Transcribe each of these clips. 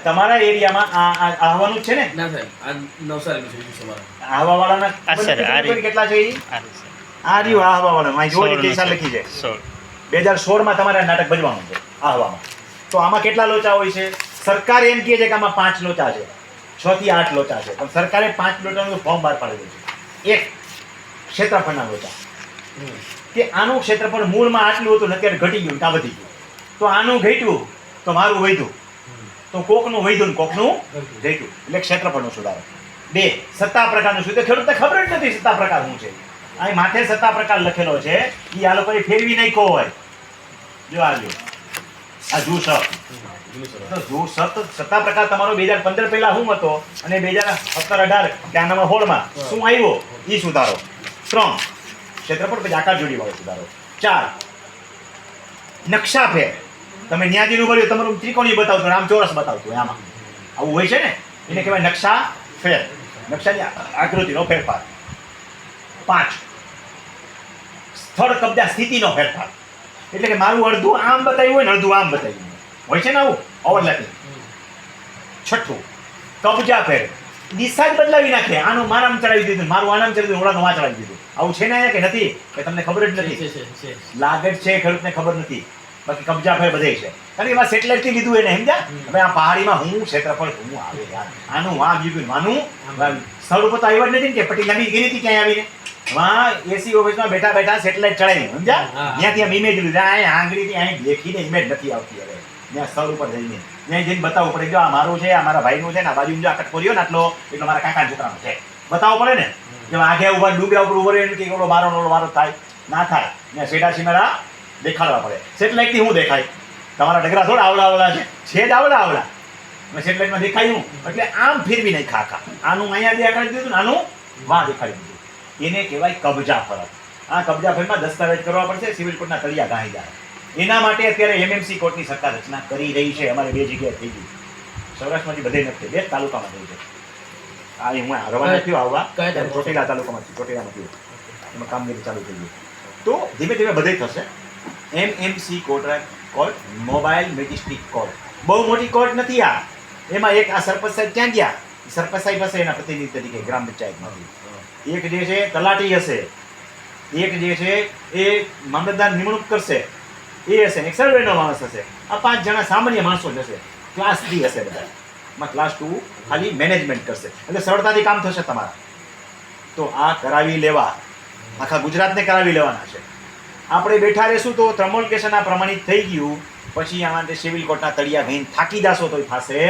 તમારા એરિયામાં આ આવવાનું જ છે ને? ના સાહેબ, આ નવસારીનું છે બીજું સવારે. આહવાવાળાના કેટલા છે ઈ? આ રહ્યું આહવાવાળાનું. અહીં જોડી કઈ સાલ લખી છે? 2016 તમારે આ નાટક ભજવાનું છે આહવામાં. તો આમાં કેટલા લોચા હોય છે? સરકાર એમ કહે છે કે આમાં 5 લોચા છે, 6 થી 8 લોચા છે, પણ સરકારે 5 લોચાનું ફોર્મ બહાર પાડેલું છે. એક ક્ષેત્રફળના લોચા, કે આનું ક્ષેત્રફળ મૂળમાં આટલું હતું ને અત્યારે ઘટી ગયું, કાં વધી ગયું. તો આનું ઘટ્યું તો મારું વધ્યું, તો કોકનું વધ્યું ને કોકનું ઘટ્યું, એટલે ક્ષેત્રફળનો સુધારો. 2 સત્તા પ્રકારનું શું? તો ખેડૂતને ખબર જ નથી સત્તા પ્રકાર શું છે. અહીં માથે સત્તા પ્રકાર લખેલો છે, એ આ લોકોએ ફેરવી નાખ્યો હોય. જો આ જો આ જુ સત્તા પ્રકાર તમારો 2015 પહેલા શું હતો અને 2017-18 ત્યાંનામાં 16માં શું આવ્યો એ સુધારો. 3 ક્ષેત્રફળ પછી આકાર જોડી વાળો સુધારો. 4 નકશા ફેર. તમે ન્યાદીનું ભર્યું તમારું ત્રિકોણી બતાવતું આમ ચોરસ બતાવતું, આમાં આવું હોય છે ને, એને કહેવાય નકશા ફેર, નકશાની આકૃતિનો ફેરફાર. 5 સ્થળ કબજા સ્થિતિનો ફેરફાર, એટલે કે મારું અડધું આમ બતાવ્યું હોય ને અડધું આમ બતાવ્યું હોય છે ને, આવું ઓવરલેપિંગ. 6 કબજા ફેર, દિશા જ બદલાવી નાખે. આનું મારામ ચડાવી દીધું, મારું આનામ ચડાવી દીધું, ઓલાનું આ ચડાવી દીધું. આવું છે ને કે નથી? કે તમને ખબર જ નથી? લાગે જ છે, ખેડૂતને ખબર નથી. બાકી કબજા ફેર બધે છે, કારણ કે એમાં સેટેલાઇટ થી લીધું એને, સમજ્યા? હવે આ પહાડીમાં હું ક્ષેત્રફળ હું આવે યાર, આનું વાં ગયું માનું સ્થળ ઉપર તો આવ્યા જ નથી ને, કે પટ્ટી લાંબી ગઈ હતી ક્યાંય આવીને. વાં એસી ઓફિસમાં બેઠા બેઠા સેટેલાઇટ ચડાવી, સમજ્યા? ત્યાંથી આમ ઇમેજ લીધું, અહીં આંગળીથી અહીં દેખીને ઇમેજ નથી આવતી. હવે ત્યાં સ્થળ ઉપર જઈને ત્યાં જઈને બતાવવું પડે કે આ મારું છે, આ મારા ભાઈનું છે ને, આ બાજુ જો આ કટકોરીઓ ને આટલો એટલો મારા કાકા છોકરાનો છે, બતાવવો પડે ને. કે આગે ઉભા ડુંગરા ઉપર ઉભો રહે કે ઓલો મારો થાય ના થાય, ત્યાં સેડા સિમેડા દેખાડવા પડે. સેટેલાઇટ થી શું દેખાય? તમારા ડગરા થોડા આવડા છે જ આવડા. સેટેલાઇટમાં દેખાયું એટલે આમ ફેરવી નહીં ખાખા, આનું અહીંયા દેખાડી દીધું ને આનું વાં દેખાડી દીધું. એને કહેવાય કબજા ફરક. આ કબજા ફેરમાં દસ્તાવેજ કરવા પડશે, સિવિલ કોર્ટના તળિયા ગાઈ જાય. એના માટે અત્યારે એમએમસી કોર્ટની સરકાર રચના કરી રહી છે. અમારે 2 જગ્યાએ થઈ ગઈ, સૌરાષ્ટ્રમાંથી બધે નથી, 2 તાલુકામાં થઈ છે. આ હું રવાના થયો આવવા ચોટીલા તાલુકામાંથી, ચોટીલામાંથી એમાં કામગીરી ચાલુ થઈ ગઈ. તો ધીમે ધીમે બધે થશે. MMC court mobile magistrate court, બહુ મોટી કોર્ટ નથી આ. એમાં એક આ સરપંચ સાહેબ ક્યાં ગયા? સરપંચ સાહેબ હશે એના પ્રતિનિધિ તરીકે ગ્રામ પંચાયતમાંથી. એક જે છે તલાટી હશે, એક જે છે એ મામલતદાર નિમણૂક કરશે એ હશે, એક સર્વેનો માણસ હશે. આ 5 જણા સામાન્ય માણસો જ હશે. ક્લાસ 3 હશે બધા, ક્લાસ 2 ખાલી મેનેજમેન્ટ કરશે, એટલે સરળતાથી કામ થશે તમારા. તો આ કરાવી લેવા આખા ગુજરાતને કરાવી લેવાના છે. આપણે બેઠા રહેશું તો પ્રમોલ્કેશન આ પ્રમાણિત થઈ ગયું પછી આમાં સિવિલ કોર્ટના તળિયા ગઈને થાકી જાશો તો થશે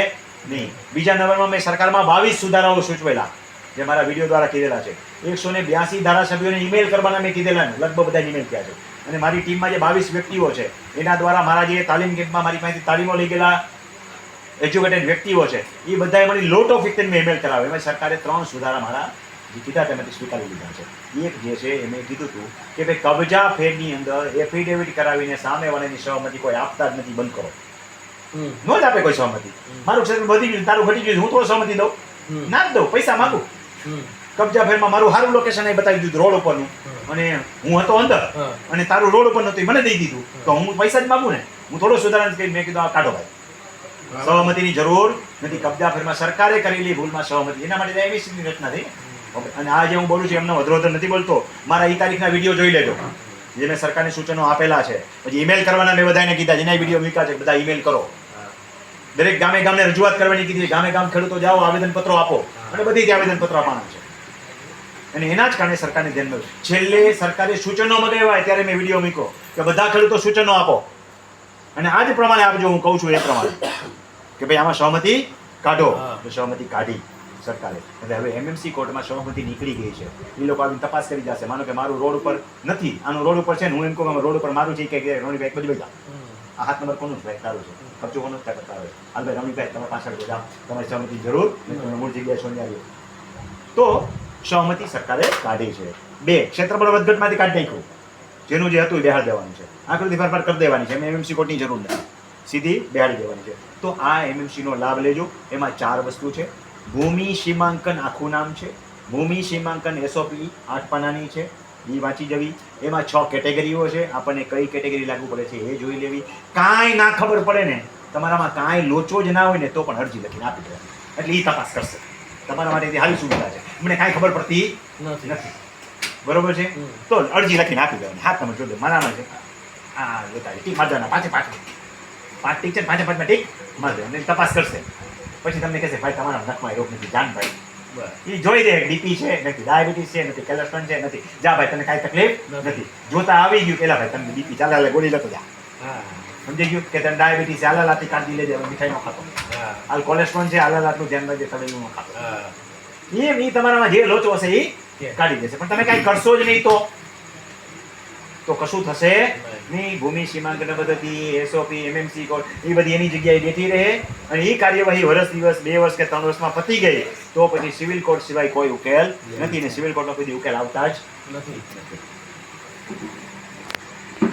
નહીં. બીજા નંબરમાં મેં સરકારમાં 22 સુધારાઓ સૂચવેલા, જે મારા વિડીયો દ્વારા કીધેલા છે. 182 ધારાસભ્યોને ઈમેલ કરવાના મેં કીધેલા, લગભગ બધા ઈમેલ થયા છે. અને મારી ટીમમાં જે 22 વ્યક્તિઓ છે એના દ્વારા મારા જે તાલીમ કેમ્પમાં મારી પાસેથી તાલીમો લઈ ગયેલા એજ્યુકેટેડ વ્યક્તિઓ છે એ બધાએ મને લોટ ઓફ ઇક્તેન મેં ઈમેલ કરાવ્યો. એમાં સરકારે 3 સુધારા મારા જે કીધા તેમાંથી સ્વીકારી લીધા છે. એક જે છે એ મેં કીધું હતું કે ભાઈ કબજા ફેરની અંદર એફિડેવિટ કરાવીને સામેવાળાની સહમતિ કોઈ આપતા જ નથી, બંધ કરો. ન જ આપે કોઈ સહમતિ. મારું ક્ષેત્ર વધી ગયું, તારું ઘટી ગયું, હું થોડો સહમતિ દઉં ના જ દઉં, પૈસા માગું. કબજા ફેરમાં મારું સારું લોકેશન એ બતાવી દીધું રોડ ઉપરનું, અને હું હતો અંદર અને તારું રોડ ઉપર નતું મને દઈ દીધું, તો હું પૈસા જ માગું ને. હું થોડો સુધારા કરી મેં કીધું આ કાઢો ભાઈ, સહમતિની જરૂર નથી. કબજા ફેરમાં સરકારે કરેલી ભૂલમાં સહમતિ, એના માટે એમએસસીની રચના થઈ. અને આ જે હું બોલું છું એમને વધરો નથી બોલતો. મારા એ તારીખના વિડીયો જોઈ લેજો, જે મેં સરકારની સૂચનો આપેલા છે. પછી ઈમેલ કરવાના મેં બધાને કીધા, જેના વિડીયો મૂક્યા છે બધા ઈમેલ કરો. દરેક ગામે રજૂઆત કરવાની કીધી, ગામ ખેડૂતો જાઓ, આવેદનપત્રો આપો, અને બધી આવેદનપત્રો આપવાના છે. અને એના જ કારણે સરકારને ધ્યાનમાં છેલ્લે સરકારે સૂચનો મંગાવ્યા ત્યારે મેં વિડીયો મૂક્યો કે બધા ખેડૂતો સૂચનો આપો અને આ જ પ્રમાણે આપજો. હું કહું છું એ પ્રમાણે કે ભાઈ આમાં સહમતિ કાઢો. તો સહમતિ કાઢી સરકારે. એટલે હવે એમએમસી કોર્ટમાં સહમતિ નીકળી ગઈ છે. એ લોકો આવીને તપાસ કરી જશે. માનો કે મારું રોડ ઉપર નથી, આનું રોડ ઉપર છે ને, હું એમ કહું રોડ ઉપર મારું છે કે રોનીભાઈ બધું બધા આ 7 નંબર કોનું ભાઈ તારું છે, ખર્ચો કોનો કરતા હોય, હાલ ભાઈ રમણીભાઈ તમે પાછળ જાઓ, તમારી સહમતિ જરૂર, તમે મૂળ જગ્યાએ છો આવ્યો. તો સહમતિ સરકારે કાઢી છે. 2 ક્ષેત્રફળ વધઘટમાંથી કાઢી નાખ્યું, જેનું જે હતું એ બેહાડી દેવાનું છે. આકૃતિ ફેરફાર કરી દેવાની છે. એમએમસી કોર્ટની જરૂર નથી, સીધી બેહાડી દેવાની છે. તો આ એમએમસીનો લાભ લેજો. એમાં 4 વસ્તુ છે. ભૂમિ સીમાંકન આખું નામ છે. ભૂમિ સીમાંકન એસઓપી 8 પાનાની છે, એ વાંચી જવી. એમાં 6 કેટેગરીઓ છે. આપણને કઈ કેટેગરી લાગુ પડે છે એ જોઈ લેવી. કાંઈ ના ખબર પડે ને તમારામાં કાંઈ લોચો જ ના હોય ને તો પણ અરજી લખીને આપી દેવાની. એટલે એ તપાસ કરશે. તમારા માટે તે સારી સુવિધા છે. મને કાંઈ ખબર પડતી નથી. બરોબર છે? તો અરજી લખીને આપી દેવાની. હાથ તમે જોડે મારામાં છે. આ જોતા ટીક મારી દેવાના. પાંચ ટીક છે ને પાંચમાં ટીક મારી દેવાની. એટલે તપાસ કરશે. પછી તમને કહેશે ભાઈ તમારા નખમાં રોગ નથી, જાન ભાઈ. એ જોઈ દે ડીપી છે નથી, ડાયાબિટીસ છે નથી, કોલેસ્ટ્રોલ છે નથી. જા ભાઈ તને કાંઈ તકલીફ નથી. જોતા આવી ગયું પેલા ભાઈ તમને બીપી ચાલે ગોળી લેતો જા. સમજી ગયું કે તને ડાયાબિટીસ છે, હાલાલાથી કાઢી લેજે, હવે મીઠાઈ નો ખાતો. હાલ કોલેસ્ટ્રોલ છે, હાલાલાટનું ધ્યાન રાખજે, તળેલું નો ખાતો. એમ એ તમારામાં જે લોચો હશે એ કાઢી દેશે. પણ તમે કાંઈ કરશો જ નહીં તો કશું થશે નહીં. ભૂમિ સીમાંકન પદ્ધતિ, એસઓપી, એમએમસી કોડ એ બધી એની જગ્યાએ બેઠી રહે અને એ કાર્યવાહી વર્ષ દિવસ 2 વર્ષ કે 3 વર્ષમાં પતી ગઈ તો પછી સિવિલ કોર્ટ સિવાય કોઈ ઉકેલ નથી ને સિવિલ કોર્ટનો કોઈ દી ઉકેલ આવતા જ નથી.